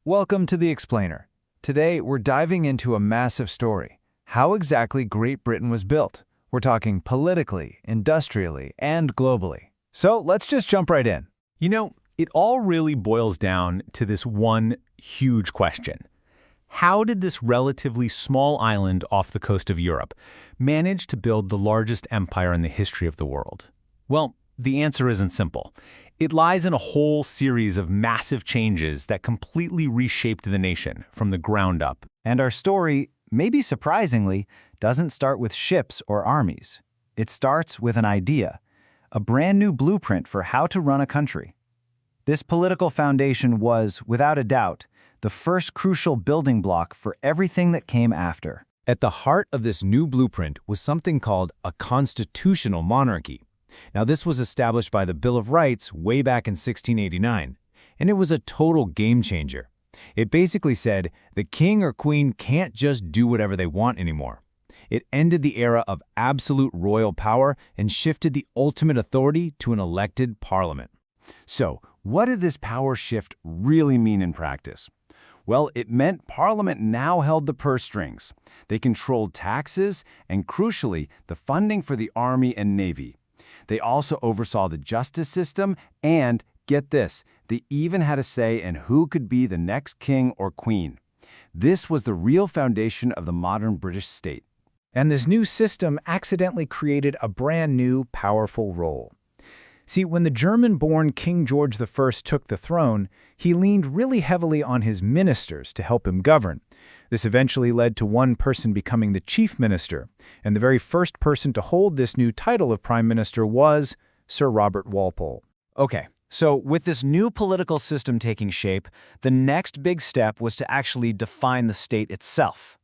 Welcome to The Explainer. Today, we're diving into a massive story. How exactly Great Britain was built. We're talking politically, industrially, and globally. So let's just jump right in. It all really boils down to this one huge question. How did this relatively small island off the coast of Europe manage to build the largest empire in the history of the world? Well, the answer isn't simple. It lies in a whole series of massive changes that completely reshaped the nation from the ground up. And our story, maybe surprisingly, doesn't start with ships or armies. It starts with an idea, a brand new blueprint for how to run a country. This political foundation was, without a doubt, the first crucial building block for everything that came after. At the heart of this new blueprint was something called a constitutional monarchy. Now, this was established by the Bill of Rights way back in 1689, and it was a total game changer. It basically said the king or queen can't just do whatever they want anymore. It ended the era of absolute royal power and shifted the ultimate authority to an elected parliament. So, what did this power shift really mean in practice? Well, it meant Parliament now held the purse strings. They controlled taxes and, crucially, the funding for the Army and Navy. They also oversaw the justice system and, get this, they even had a say in who could be the next king or queen. This was the real foundation of the modern British state. And this new system accidentally created a brand new, powerful role. See, when the German-born King George I took the throne, he leaned really heavily on his ministers to help him govern. This eventually led to one person becoming the chief minister, and the very first person to hold this new title of prime minister was Sir Robert Walpole. Okay, so with this new political system taking shape, the next big step was to actually define the state itself.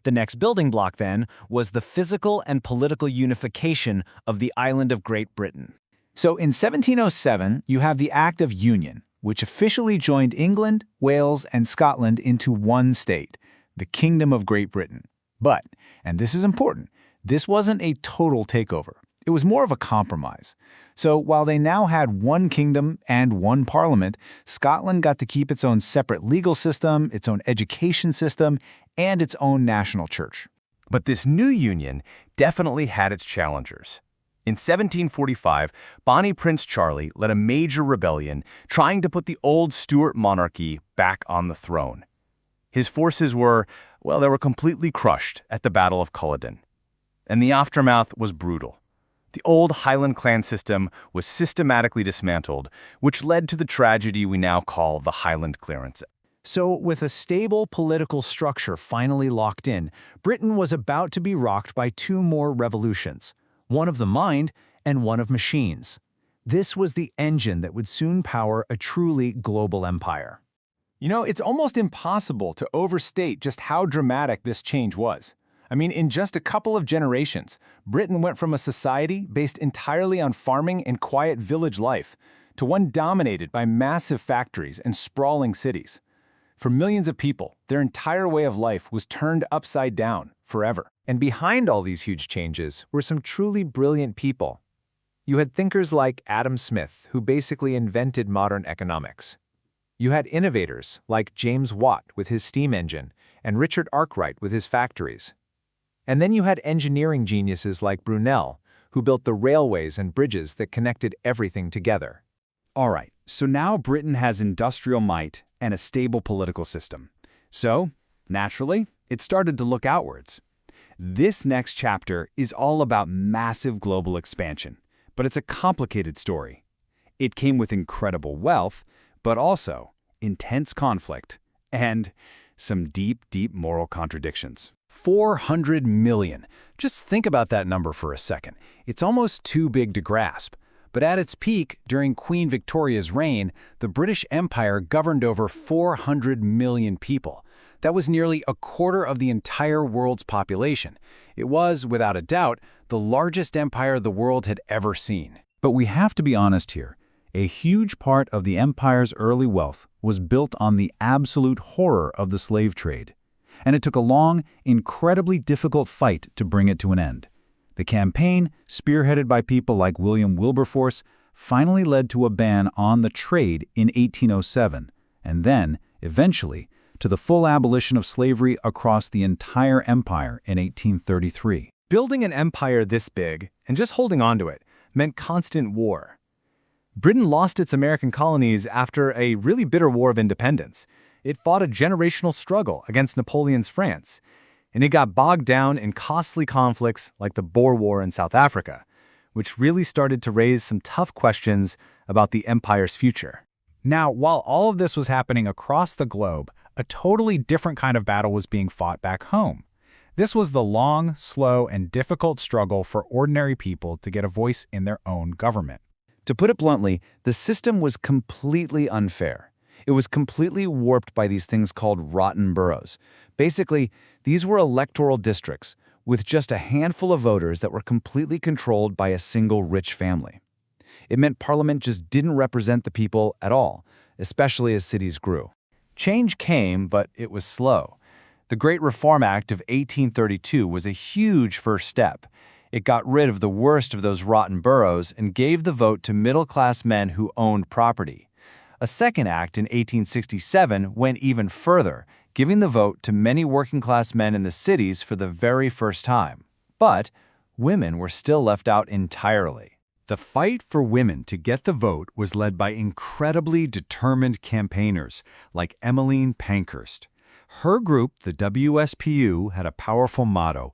The next building block, then, was the physical and political unification of the island of Great Britain. So in 1707, you have the Act of Union, which officially joined England, Wales, and Scotland into one state, the Kingdom of Great Britain. But, and this is important, this wasn't a total takeover. It was more of a compromise. So while they now had one kingdom and one parliament, Scotland got to keep its own separate legal system, its own education system, and its own national church. But this new union definitely had its challengers. In 1745, Bonnie Prince Charlie led a major rebellion trying to put the old Stuart monarchy back on the throne. His forces were completely crushed at the Battle of Culloden. And the aftermath was brutal. The old Highland clan system was systematically dismantled, which led to the tragedy we now call the Highland Clearance. So, with a stable political structure finally locked in, Britain was about to be rocked by two more revolutions. One of the mind and one of machines. This was the engine that would soon power a truly global empire. It's almost impossible to overstate just how dramatic this change was. In just a couple of generations, Britain went from a society based entirely on farming and quiet village life to one dominated by massive factories and sprawling cities. For millions of people, their entire way of life was turned upside down forever. And behind all these huge changes were some truly brilliant people. You had thinkers like Adam Smith, who basically invented modern economics. You had innovators like James Watt with his steam engine and Richard Arkwright with his factories. And then you had engineering geniuses like Brunel, who built the railways and bridges that connected everything together. All right, so now Britain has industrial might and a stable political system. So, naturally, it started to look outwards. This next chapter is all about massive global expansion, but it's a complicated story. It came with incredible wealth, but also intense conflict and some deep, deep moral contradictions. 400 million. Just think about that number for a second. It's almost too big to grasp. But at its peak, during Queen Victoria's reign, the British Empire governed over 400 million people. That was nearly a quarter of the entire world's population. It was, without a doubt, the largest empire the world had ever seen. But we have to be honest here. A huge part of the empire's early wealth was built on the absolute horror of the slave trade. And it took a long, incredibly difficult fight to bring it to an end. The campaign, spearheaded by people like William Wilberforce, finally led to a ban on the trade in 1807, and then, eventually to the full abolition of slavery across the entire empire in 1833. Building an empire this big, and just holding on to it, meant constant war. Britain lost its American colonies after a really bitter war of independence. It fought a generational struggle against Napoleon's France, and it got bogged down in costly conflicts like the Boer War in South Africa, which really started to raise some tough questions about the empire's future. Now, while all of this was happening across the globe, a totally different kind of battle was being fought back home. This was the long, slow, and difficult struggle for ordinary people to get a voice in their own government. To put it bluntly, the system was completely unfair. It was completely warped by these things called rotten boroughs. Basically, these were electoral districts with just a handful of voters that were completely controlled by a single rich family. It meant Parliament just didn't represent the people at all, especially as cities grew. Change came, but it was slow. The Great Reform Act of 1832 was a huge first step. It got rid of the worst of those rotten boroughs and gave the vote to middle-class men who owned property. A second act in 1867 went even further, giving the vote to many working-class men in the cities for the very first time. But women were still left out entirely. The fight for women to get the vote was led by incredibly determined campaigners like Emmeline Pankhurst. Her group, the WSPU, had a powerful motto: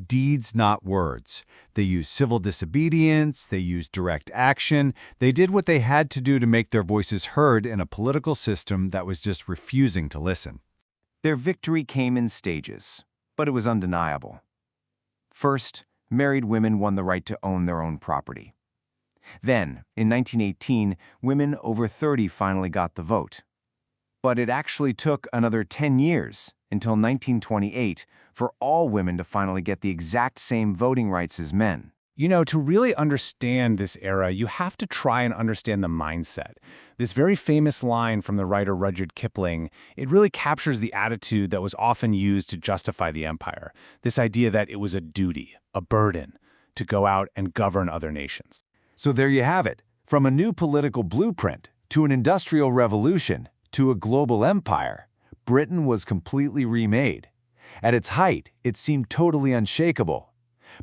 deeds, not words. They used civil disobedience, they used direct action, they did what they had to do to make their voices heard in a political system that was just refusing to listen. Their victory came in stages, but it was undeniable. First, married women won the right to own their own property. Then, in 1918, women over 30 finally got the vote. But it actually took another 10 years, until 1928, for all women to finally get the exact same voting rights as men. You know, to really understand this era, you have to try and understand the mindset. This very famous line from the writer Rudyard Kipling, it really captures the attitude that was often used to justify the empire. This idea that it was a duty, a burden, to go out and govern other nations. So there you have it. From a new political blueprint, to an industrial revolution, to a global empire, Britain was completely remade. At its height, it seemed totally unshakable.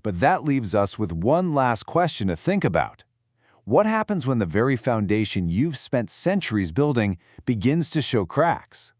But that leaves us with one last question to think about. What happens when the very foundation you've spent centuries building begins to show cracks?